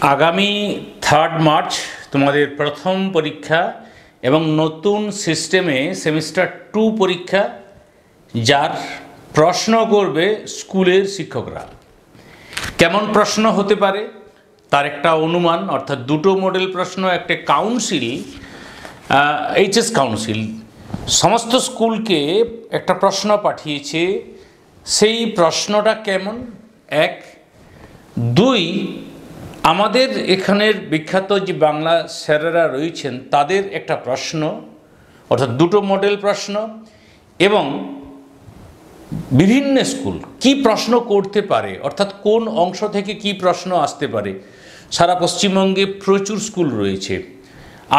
আগামী 3 মার্চ তোমাদের প্রথম পরীক্ষা এবং নতুন সিস্টেমে সেমিস্টার 2 পরীক্ষা, যার প্রশ্ন করবে স্কুলের শিক্ষকরা। কেমন প্রশ্ন হতে পারে তার একটা অনুমান, অর্থাৎ দুটো মডেল প্রশ্ন, একটা কাউন্সিল, এইচএস কাউন্সিল সমস্ত স্কুলকে একটা প্রশ্ন পাঠিয়েছে। সেই প্রশ্নটা কেমন? এক। দুই, আমাদের এখানের বিখ্যাত যে বাংলা স্যারেরা রয়েছেন তাদের একটা প্রশ্ন, অর্থাৎ দুটো মডেল প্রশ্ন, এবং বিভিন্ন স্কুল কি প্রশ্ন করতে পারে, অর্থাৎ কোন অংশ থেকে কি প্রশ্ন আসতে পারে। সারা পশ্চিমবঙ্গে প্রচুর স্কুল রয়েছে।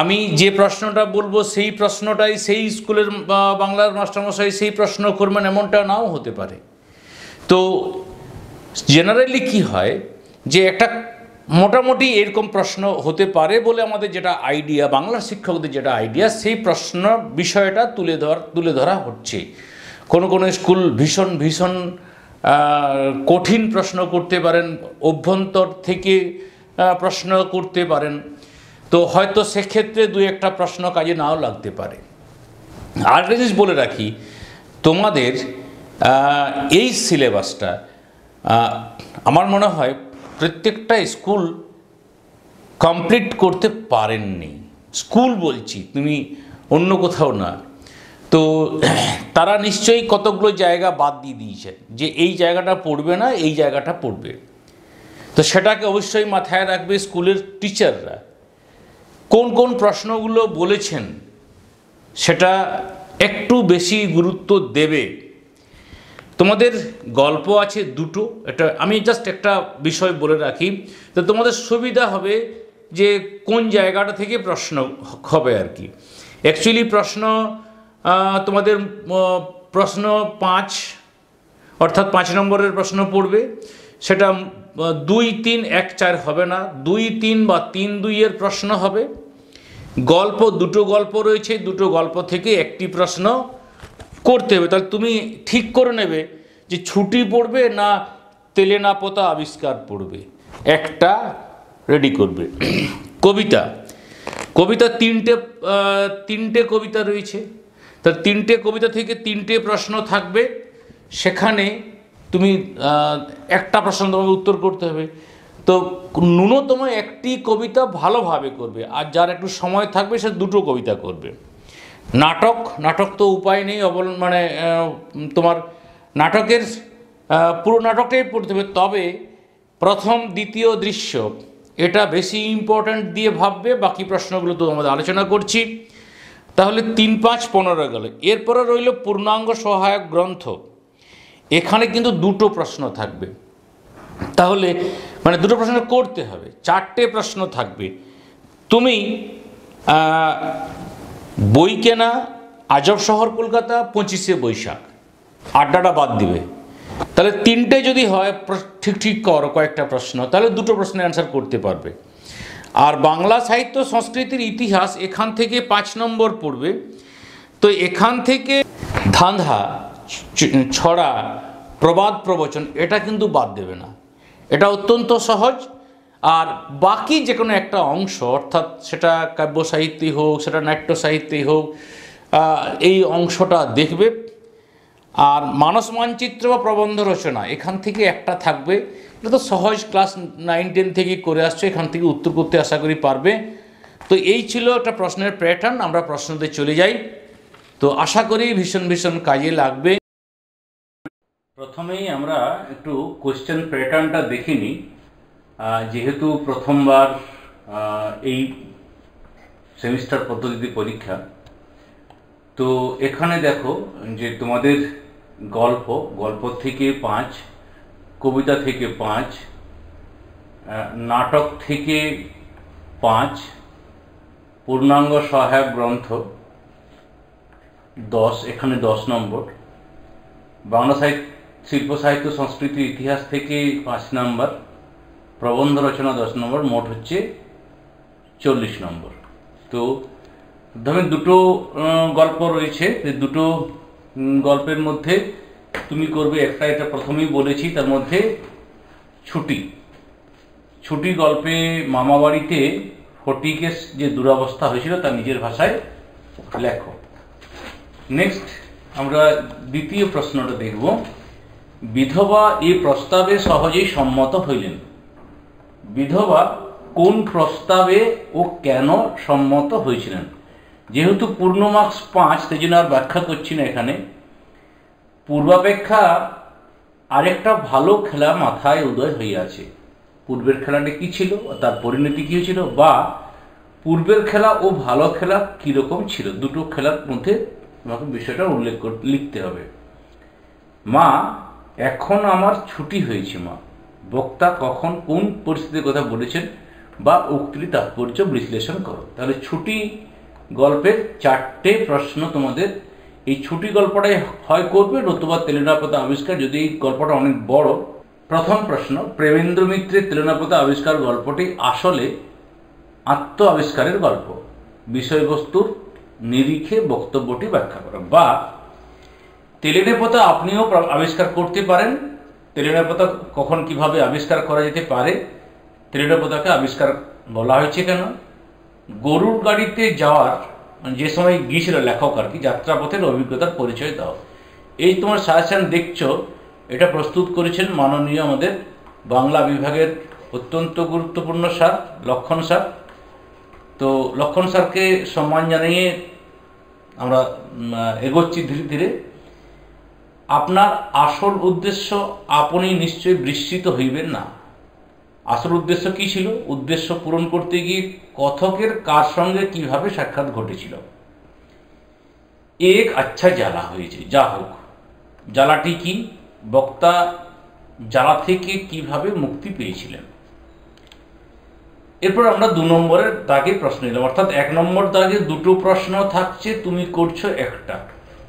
আমি যে প্রশ্নটা বলবো সেই প্রশ্নটাই সেই স্কুলের বাংলার মাস্টারমশাই সেই প্রশ্ন করবেন এমনটা নাও হতে পারে। তো জেনারেলি কি হয় যে একটা মোটামুটি এরকম প্রশ্ন হতে পারে বলে আমাদের যেটা আইডিয়া, বাংলার শিক্ষকদের যেটা আইডিয়া, সেই প্রশ্ন বিষয়টা তুলে ধরা হচ্ছে। কোনো স্কুল ভীষণ ভীষণ কঠিন প্রশ্ন করতে পারেন, অভ্যন্তর থেকে প্রশ্ন করতে পারেন। তো হয়তো সেক্ষেত্রে দু একটা প্রশ্ন কাজে নাও লাগতে পারে। আরেকটা জিনিস বলে রাখি, তোমাদের এই সিলেবাসটা আমার মনে হয় প্রত্যেকটা স্কুল কমপ্লিট করতে পারেননি। স্কুল বলছি, তুমি অন্য কোথাও না। তো তারা নিশ্চয়ই কতগুলো জায়গা বাদ দিয়ে দিয়েছে যে এই জায়গাটা পড়বে না, এই জায়গাটা পড়বে। তো সেটাকে অবশ্যই মাথায় রাখবে স্কুলের টিচাররা। কোন কোন প্রশ্নগুলো বলেছেন সেটা একটু বেশি গুরুত্ব দেবে। তোমাদের গল্প আছে দুটো, এটা আমি জাস্ট একটা বিষয় বলে রাখি, তো তোমাদের সুবিধা হবে যে কোন জায়গাটা থেকে প্রশ্ন হবে আর কি। অ্যাকচুয়ালি প্রশ্ন তোমাদের প্রশ্ন 5, অর্থাৎ 5 নম্বরের প্রশ্ন পড়বে। সেটা 2, 3, 1, 4 হবে না, 2, 3 বা 3, 2 এর প্রশ্ন হবে। গল্প দুটো গল্প রয়েছে, দুটো গল্প থেকে একটি প্রশ্ন করতে হবে। তাহলে তুমি ঠিক করে নেবে যে ছুটি পড়বে না তেলে না পোতা আবিষ্কার পড়বে, একটা রেডি করবে। কবিতা তিনটে কবিতা রয়েছে, তা তিনটে কবিতা থেকে 3টে প্রশ্ন থাকবে। সেখানে তুমি একটা প্রশ্ন তোমাকে উত্তর করতে হবে। তো ন্যূনতম একটি কবিতা ভালোভাবে করবে, আর যার একটু সময় থাকবে সে দুটো কবিতা করবে। নাটক তো উপায় নেই, মানে তোমার নাটকের পুরো নাটকটাই পড়তে হবে। তবে প্রথম দ্বিতীয় দৃশ্য এটা বেশি ইম্পর্ট্যান্ট দিয়ে ভাববে, বাকি প্রশ্নগুলো তো আমাদের আলোচনা করছি। তাহলে 3, 5, 15 গেল। এরপরে রইল পূর্ণাঙ্গ সহায়ক গ্রন্থ। এখানে কিন্তু দুটো প্রশ্ন থাকবে, তাহলে মানে দুটো প্রশ্ন করতে হবে, 4টে প্রশ্ন থাকবে। তুমি বই কেনা, আজব শহর কলকাতা, 25শে বৈশাখ, আড্ডাটা বাদ দিবে। তাহলে 3টে যদি হয় ঠিক করো কয়েকটা প্রশ্ন, তাহলে দুটো প্রশ্নের অ্যান্সার করতে পারবে। আর বাংলা সাহিত্য সংস্কৃতির ইতিহাস এখান থেকে 5 নম্বর পড়বে। তো এখান থেকে ধাঁধা, ছড়া, প্রবাদ, প্রবচন এটা কিন্তু বাদ দেবে না, এটা অত্যন্ত সহজ। আর বাকি যে কোনো একটা অংশ, অর্থাৎ সেটা কাব্য সাহিত্যই হোক, সেটা নাট্য সাহিত্যই হোক, এই অংশটা দেখবে। আর মানস মানচিত্র বা প্রবন্ধ রচনা এখান থেকে একটা থাকবে। এটা তো সহজ, ক্লাস 9, 10 থেকে করে আসছো, এখান থেকে উত্তর করতে আশা করি পারবে। তো এই ছিল একটা প্রশ্নের প্যাটার্ন। আমরা প্রশ্নতে চলে যাই, তো আশা করি ভীষণ ভীষণ কাজে লাগবে। প্রথমেই আমরা একটু কোশ্চেন প্যাটার্নটা দেখে নিই, যেহেতু প্রথমবার এই সেমিস্টার পদ্ধতিতে পরীক্ষা। তো এখানে দেখো যে তোমাদের গল্প থেকে 5, কবিতা থেকে 5, নাটক থেকে 5, পূর্ণাঙ্গ সহায়ক গ্রন্থ 10, এখানে 10 নম্বর, বাংলা শিল্প সাহিত্য সংস্কৃতির ইতিহাস থেকে 5 নম্বর, প্রবন্ধ রচনা 10 নম্বর, মোট হচ্ছে 40 নম্বর। তো ধরুন দুটো গল্প রয়েছে, দুটো গল্পের মধ্যে তুমি করবে একটা, এটা প্রথমেই বলেছি, তার মধ্যে ছুটি ছুটি গল্পে মামাবাড়িতে ফটিকের যে দুরবস্থা হয়েছিল তা নিজের ভাষায় লেখো। নেক্সট আমরা দ্বিতীয় প্রশ্নটা দেখব। বিধবা এই প্রস্তাবে সহজেই সম্মত হইলেন। বিধবা কোন প্রস্তাবে ও কেন সম্মত হয়েছিলেন? যেহেতু পূর্ণ মার্কস 5, সেই জন্য আর ব্যাখ্যা করছি না এখানে। পূর্বাপেক্ষা আরেকটা ভালো খেলা মাথায় উদয় হইয়াছে। পূর্বের খেলাটা কি ছিল, তার পরিণতি কি হয়েছিল, বা পূর্বের খেলা ও ভালো খেলা কিরকম ছিল, দুটো খেলার মধ্যে তোমাকে বিষয়টা উল্লেখ লিখতে হবে। মা, এখন আমার ছুটি হয়েছে মা। বক্তা কখন কোন পরিস্থিতির কথা বলেছেন বা উক্তির তাৎপর্য বিশ্লেষণ করো। তাহলে ছুটি গল্পের 4টে প্রশ্ন তোমাদের এই ছুটি গল্পটাই হয় করবে, নতুবা তেলেনাপোতা আবিষ্কার, যদি এই গল্পটা অনেক বড়। প্রথম প্রশ্ন, প্রেমেন্দ্র মিত্রের তেলেনাপোতা আবিষ্কার গল্পটি আসলে আত্ম আবিষ্কারের গল্প। বিষয়বস্তুর নিরিখে বক্তব্যটি ব্যাখ্যা করো। বা তেলেনাপোতা আপনিও আবিষ্কার করতে পারেন। তেলেনাপোতা কখন কিভাবে আবিষ্কার করা যেতে পারে, তেলেনাপোতাকে আবিষ্কার বলা হয়েছে কেন, গরুর গাড়িতে যাওয়ার যে সময় গিয়েছিল লেখক আর কি, যাত্রাপথের অভিজ্ঞতার পরিচয় দাও। এই তোমার সাজেশন দেখছো, এটা প্রস্তুত করেছেন মাননীয় আমাদের বাংলা বিভাগের অত্যন্ত গুরুত্বপূর্ণ স্যার লক্ষণ স্যার। তো লক্ষণ স্যারকে সম্মান জানিয়ে আমরা এগোচ্ছি ধীরে ধীরে। আপনার আসল উদ্দেশ্য আপনি নিশ্চয়ই বিস্মিত হইবেন না। আসল উদ্দেশ্য কি ছিল? উদ্দেশ্য পূরণ করতে গিয়ে কথকের কার সঙ্গে কিভাবে সাক্ষাৎ ঘটেছিল। এক আচ্ছা জ্বালা হয়েছে, যা হোক। জ্বালাটি কি? বক্তা জ্বালা থেকে কিভাবে মুক্তি পেয়েছিলেন। এরপর আমরা 2 নম্বরের দাগে প্রশ্ন নিলাম, অর্থাৎ 1 নম্বর দাগে 2টো প্রশ্ন থাকছে, তুমি করছো একটা।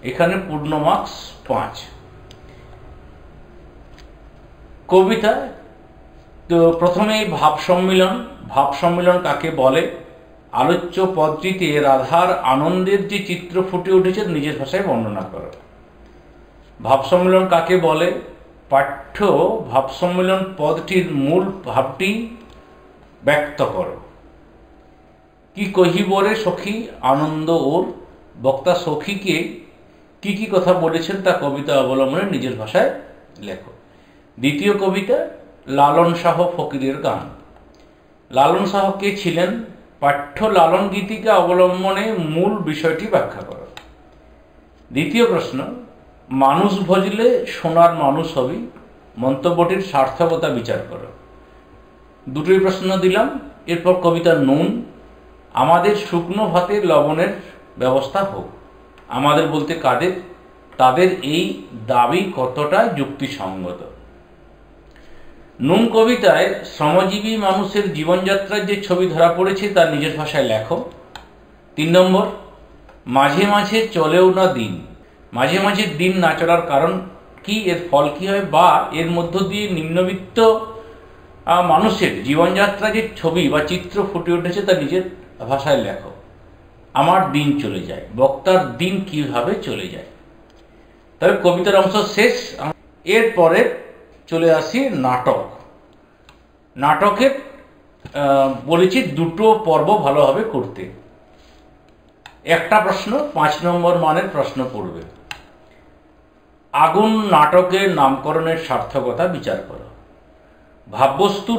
এখানে পূর্ণ মার্কস 5। কবিতা তো প্রথমে ভাব সম্মিলন। ভাব সম্মিলন কাকে বলে? আলোচ্য পদটিতে রাধার আনন্দের যে চিত্র ফুটে উঠেছে নিজের ভাষায় বর্ণনা করো। ভাব সম্মিলন কাকে বলে? পাঠ্য ভাব সম্মিলন পদটির মূল ভাবটি ব্যক্ত করো। কি কহিবরে সখী আনন্দ ওর। বক্তা সখীকে কি কি কথা বলেছেন তা কবিতা অবলম্বনে নিজের ভাষায় লেখো। দ্বিতীয় কবিতা, লালন শাহ ফকিরের গান। লালন শাহ কে ছিলেন? পাঠ্য লালন গীতিকা অবলম্বনে মূল বিষয়টি ব্যাখ্যা করো। দ্বিতীয় প্রশ্ন, মানুষ ভজলে সোনার মানুষ হবি। মন্তব্যটির সার্থকতা বিচার করো। দুটোই প্রশ্ন দিলাম। এরপর কবিতা নুন। আমাদের শুকনো ভাতে লবণের ব্যবস্থা হোক। আমাদের বলতে কাদের? তাদের এই দাবি কতটা যুক্তিসঙ্গত। নুন কবিতায় শ্রমজীবী মানুষের জীবনযাত্রার যে ছবি ধরা পড়েছে তা নিজের ভাষায় লেখো। 3 নম্বর, মাঝে মাঝে চলেও না দিন। মাঝে মাঝে দিন না চলার কারণ কি, এর ফল কি হয়, বা এর মধ্য দিয়ে নিম্নবিত্ত মানুষের জীবনযাত্রা যে ছবি বা চিত্র ফুটে উঠেছে তা নিজের ভাষায় লেখো। আমার দিন চলে যায়। বক্তার দিন কিভাবে চলে যায়। তবে কবিতার অংশ শেষ। এরপরে চলে আসি নাটক। নাটকের বলেছি 2টো পর্ব ভালোভাবে করতে। একটা প্রশ্ন 5 নম্বর মানের প্রশ্ন পড়বে। আগুন নাটকের নামকরণের সার্থকতা বিচার করো। ভাববস্তু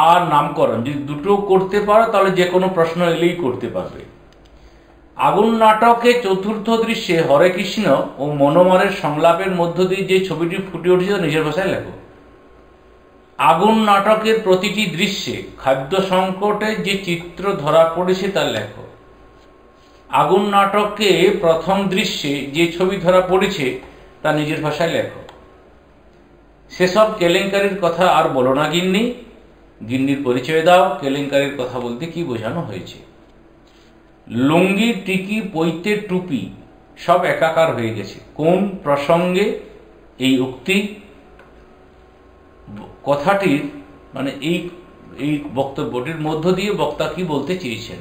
আর নামকরণ যদি 2টো করতে পারো তাহলে যে কোনো প্রশ্ন এলেই করতে পারবে। আগুন নাটকে চতুর্থ দৃশ্যে হরে কৃষ্ণ ও মনোমারের সংলাপের মধ্য দিয়ে যে ছবিটি ফুটে উঠেছে নিজের ভাষায় লেখো। আগুন নাটকের প্রতিটি দৃশ্যে খাদ্য সংকটের যে চিত্র ধরা পড়েছে তা লেখো। আগুন নাটকে প্রথম দৃশ্যে যে ছবি ধরা পড়েছে তা নিজের ভাষায় লেখো। সেসব কেলেঙ্কারির কথা আর বলো না গিন্নি। গিন্নির পরিচয় দাও। কেলেঙ্কারির কথা বলতে কি বোঝানো হয়েছে। লুঙ্গি, টিকি, পৈতে, টুপি সব একাকার হয়ে গেছে। কোন প্রসঙ্গে এই উক্তি? কথাটির মানে এই বক্তব্যটির মধ্য দিয়ে বক্তা কি বলতে চেয়েছেন।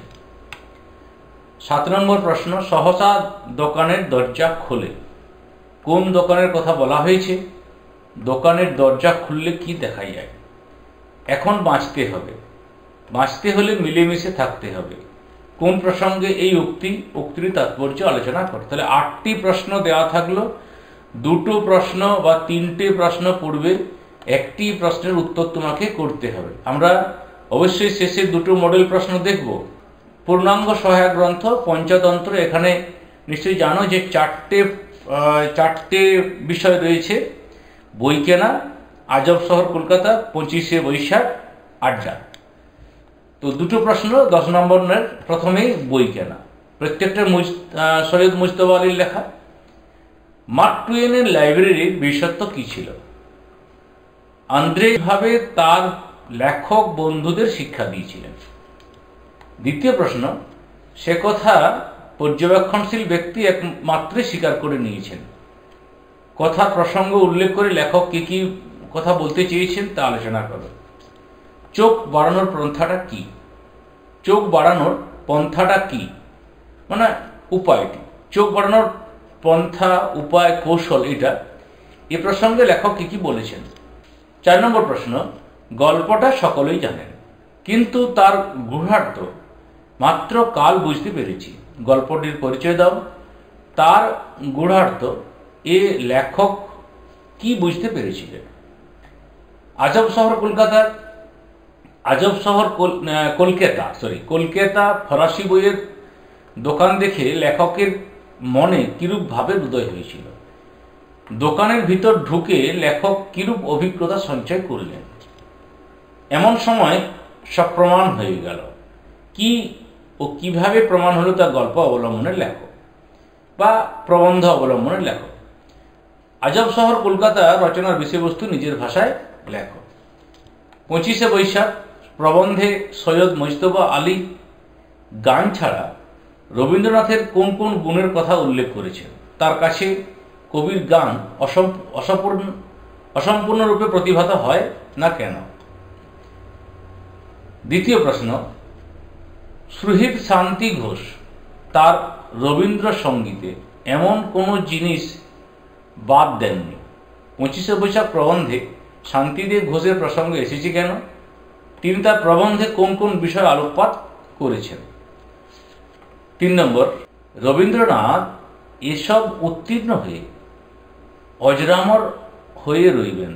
7 নম্বর প্রশ্ন, সহসা দোকানের দরজা খোলে। কোন দোকানের কথা বলা হয়েছে? দোকানের দরজা খুললে কি দেখা যায়? এখন বাঁচতে হবে, বাঁচতে হলে মিলেমিশে থাকতে হবে। কোন প্রসঙ্গে এই উক্তির তাৎপর্য আলোচনা করে। তাহলে 8টি প্রশ্ন দেওয়া থাকলো, 2টো প্রশ্ন বা 3টে প্রশ্ন পূর্বে, একটি প্রশ্নের উত্তর তোমাকে করতে হবে। আমরা অবশ্যই শেষে 2টো মডেল প্রশ্ন দেখব। পূর্ণাঙ্গ সহায়ক গ্রন্থ পঞ্চতন্ত্র, এখানে নিশ্চয়ই জানো যে চারটে বিষয় রয়েছে। বই কেনা, আজব শহর কলকাতা, 25শে বৈশাখ, আড্ডা। তো 2টো প্রশ্ন 10 নম্বরের। প্রথমেই বই কেনা, প্রত্যেকটা সৈয়দ মুজতবা আলীর লেখা। মার্ক টুয়েনের লাইব্রেরির বিশেষত্ব কি ছিল? আন্দ্রে ভাবে তার লেখক বন্ধুদের শিক্ষা দিয়েছিলেন। দ্বিতীয় প্রশ্ন, সে কথা পর্যবেক্ষণশীল ব্যক্তি একমাত্রই স্বীকার করে নিয়েছেন। কথা প্রসঙ্গ উল্লেখ করে লেখক কি কি কথা বলতে চেয়েছেন তা আলোচনা করো। চোখ বাড়ানোর পন্থাটা কি? চোখ বাড়ানোর পন্থাটা কি মানে উপায়টি। চোখ বাড়ানোর পন্থা, উপায়, কৌশল, এটা এ প্রসঙ্গে লেখক কি কি বলেছেন। 4 নম্বর প্রশ্ন, গল্পটা সকলেই জানেন, কিন্তু তার গূঢ়ার্থ মাত্র কাল বুঝতে পেরেছি। গল্পটির পরিচয় দাও। তার গূঢ়ার্থ এ লেখক কি বুঝতে পেরেছিলেন। আজব শহর কলকাতা ফরাসি বইয়ের দোকান দেখে লেখকের মনে কিরূপ ভাবের উদয় হয়েছিল। দোকানের ভিতর ঢুকে লেখক কিরূপ অভিজ্ঞতা সঞ্চয় করলেন। এমন সময় সব প্রমাণ হয়ে গেল। কি ও কিভাবে প্রমাণ হলো তা গল্প অবলম্বনের লেখক বা প্রবন্ধ অবলম্বনের লেখক। আজব শহর কলকাতা রচনার বিষয়বস্তু নিজের ভাষায় লেখক। 25শে বৈশাখ প্রবন্ধে সৈয়দ মুজতবা আলী গান ছাড়া রবীন্দ্রনাথের কোন কোন গুণের কথা উল্লেখ করেছেন। তার কাছে কবির গান অসম্পূর্ণরূপে প্রতিভাত হয় না কেন? দ্বিতীয় প্রশ্ন, সুহৃদ শান্তি ঘোষ তার রবীন্দ্রসঙ্গীতে এমন কোনো জিনিস বাদ দেননি। 25শে বৈশাখ প্রবন্ধে শান্তিদেব ঘোষের প্রসঙ্গ এসেছে কেন? তিনি তার প্রবন্ধে কোন কোন বিষয় আলোকপাত করেছেন। 3 নম্বর, রবীন্দ্রনাথ এসব উত্তীর্ণ হয়ে অজরামর হয়ে রইবেন।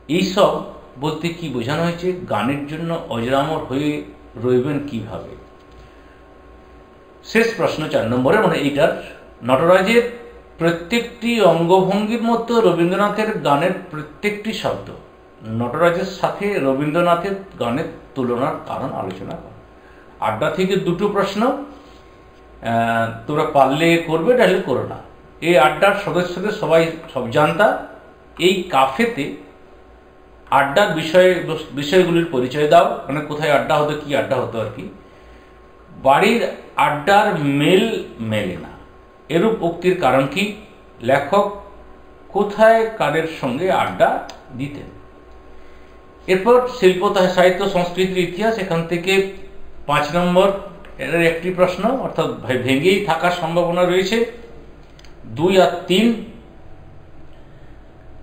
এইসব বলতে কি বোঝানো হয়েছে? গানের জন্য অজরামর হয়ে রইবেন কিভাবে? শেষ প্রশ্ন 4 নম্বরে, মানে এইটার, নটরাজের প্রত্যেকটি অঙ্গভঙ্গির মতো রবীন্দ্রনাথের গানের প্রত্যেকটি শব্দ নটরাজের সাথে রবীন্দ্রনাথের গানের তুলনার কারণ আলোচনা কর। আড্ডা থেকে 2টো প্রশ্ন, তোমরা পারলে করবে, নাহলে করো না। এই আড্ডার সদস্যদের সবাই সব জানতা। এই কাফেতে আড্ডার বিষয়গুলির পরিচয় দাও, মানে কোথায় আড্ডা হতো, কি আড্ডা হতো আর কি। বাড়ির আড্ডার মেল মেলে না, এরূপ উক্তির কারণ কি? লেখক কোথায় কারের সঙ্গে আড্ডা দিতেন। এরপর শিল্প সাহিত্য সংস্কৃতির ইতিহাস, এখান থেকে 5 নম্বর এর একটি প্রশ্ন, অর্থাৎ ভেঙেই থাকার সম্ভাবনা রয়েছে। 2 আর 3।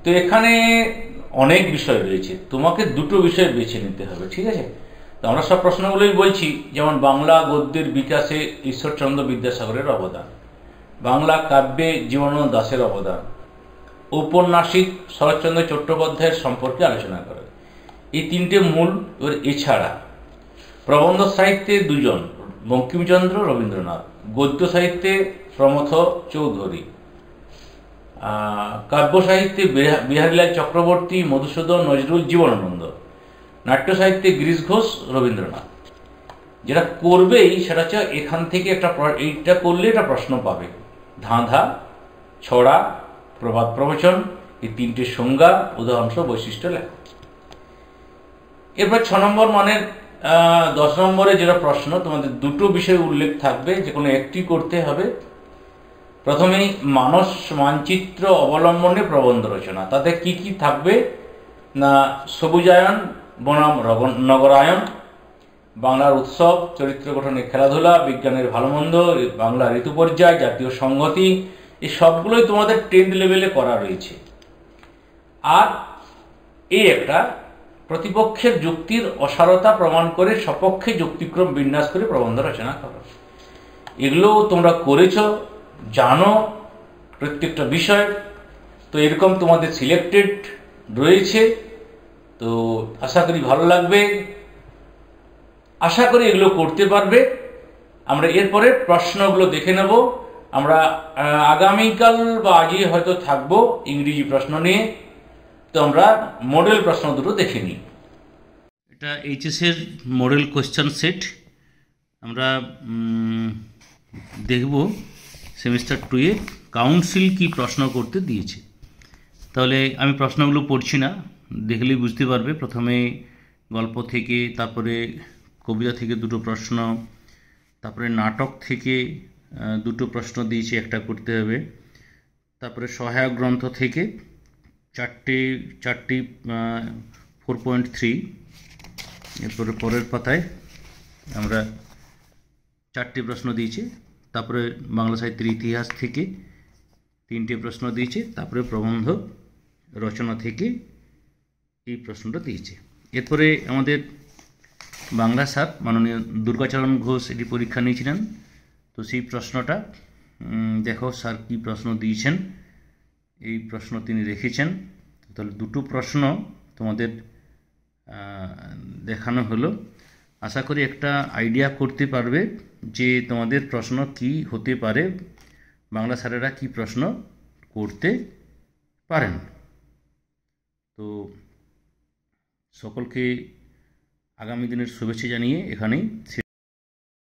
তো এখানে অনেক বিষয় রয়েছে, তোমাকে 2টো বিষয় বেছে নিতে হবে, ঠিক আছে? তো আমরা সব প্রশ্নগুলোই বলছি, যেমন বাংলা গদ্যের বিকাশে ঈশ্বরচন্দ্র বিদ্যাসাগরের অবদান, বাংলা কাব্যে জীবনানন্দ দাশের অবদান, ঔপন্যাসিক শরৎচন্দ্র চট্টোপাধ্যায়ের সম্পর্কে আলোচনা করে। এই 3টে মূল। এবার এছাড়া প্রবন্ধ সাহিত্যে 2 জন, বঙ্কিমচন্দ্র, রবীন্দ্রনাথ। গদ্য সাহিত্যে প্রমথ চৌধুরী। কাব্য সাহিত্যে বিহারীলাল চক্রবর্তী, মধুসূদন, নজরুল, জীবনানন্দ। নাট্য সাহিত্যে গিরিশ ঘোষ, রবীন্দ্রনাথ। যেটা করবেই সেটা হচ্ছে এখান থেকে এইটা করলে একটা প্রশ্ন পাবে। ধাঁধা, ছড়া, প্রবাদ প্রবচন, এই 3টে সংজ্ঞা, উদাহরণ, বৈশিষ্ট্য লেখ। এরপর 6 নম্বর মানের 10 নম্বরে যেটা প্রশ্ন, তোমাদের 2টো বিষয় উল্লেখ থাকবে, যে কোনো একটি করতে হবে। প্রথমেই মানস মানচিত্র অবলম্বনে প্রবন্ধ রচনা। তাতে কি কি থাকবে না? সবুজায়ন বনাম নগরায়ন, বাংলার উৎসব, চরিত্র গঠনে খেলাধুলা, বিজ্ঞানের ভালো মন্দ, বাংলা ঋতু পর্যায়, জাতীয় সংহতি, এই সবগুলোই তোমাদের 10th লেভেলে করা রয়েছে। আর এই একটা প্রতিপক্ষের যুক্তির অসারতা প্রমাণ করে সপক্ষে যুক্তিক্রম বিন্যাস করে প্রবন্ধ রচনা করো। এগুলো তোমরা করেছো, জানো প্রত্যেকটা বিষয়। তো এরকম তোমাদের সিলেক্টেড রয়েছে, তো আশা করি ভালো লাগবে, আশা করি এগুলো করতে পারবে। আমরা এরপরে প্রশ্নগুলো দেখে নেব। আমরা আগামীকাল বা আজই হয়তো থাকবো ইংরেজি প্রশ্ন নিয়ে। তো আমরা মডেল প্রশ্ন দুটো দেখে নিই। এটা এইচএসের মডেল কোয়েশ্চেন সেট আমরা দেখব সেমিস্টার 2-এ কাউন্সিল কি প্রশ্ন করতে দিয়েছে। তাহলে আমি প্রশ্নগুলো পড়ছি না, দেখলেই বুঝতে পারবে। প্রথমে গল্প থেকে, তারপরে কবিতা থেকে দুটো প্রশ্ন, তারপরে নাটক থেকে দুটো প্রশ্ন দিয়েছি, একটা করতে হবে। তারপরে সহায়ক গ্রন্থ থেকে চারটি 4.3। এরপরে পরের পাতায় আমরা 4টি প্রশ্ন দিয়েছি। তারপরে বাংলা সাহিত্যের ইতিহাস থেকে 3টে প্রশ্ন দিয়েছে। তারপরে প্রবন্ধ রচনা থেকে এই প্রশ্নটা দিয়েছে। এরপরে আমাদের বাংলা স্যার মাননীয় দুর্গাচরণ ঘোষ এটি পরীক্ষা নিয়েছিলেন। তো সেই প্রশ্নটা দেখো স্যার কী প্রশ্ন দিয়েছেন। এই প্রশ্ন তিনি রেখেছেন। তাহলে দুটো প্রশ্ন তোমাদের দেখানো হলো। আশা করি একটা আইডিয়া করতে পারবে যে তোমাদের প্রশ্ন কি হতে পারে, বাংলা স্যারেরা কি প্রশ্ন করতে পারেন। তো সকলকে আগামী দিনের শুভেচ্ছা জানিয়ে এখানেই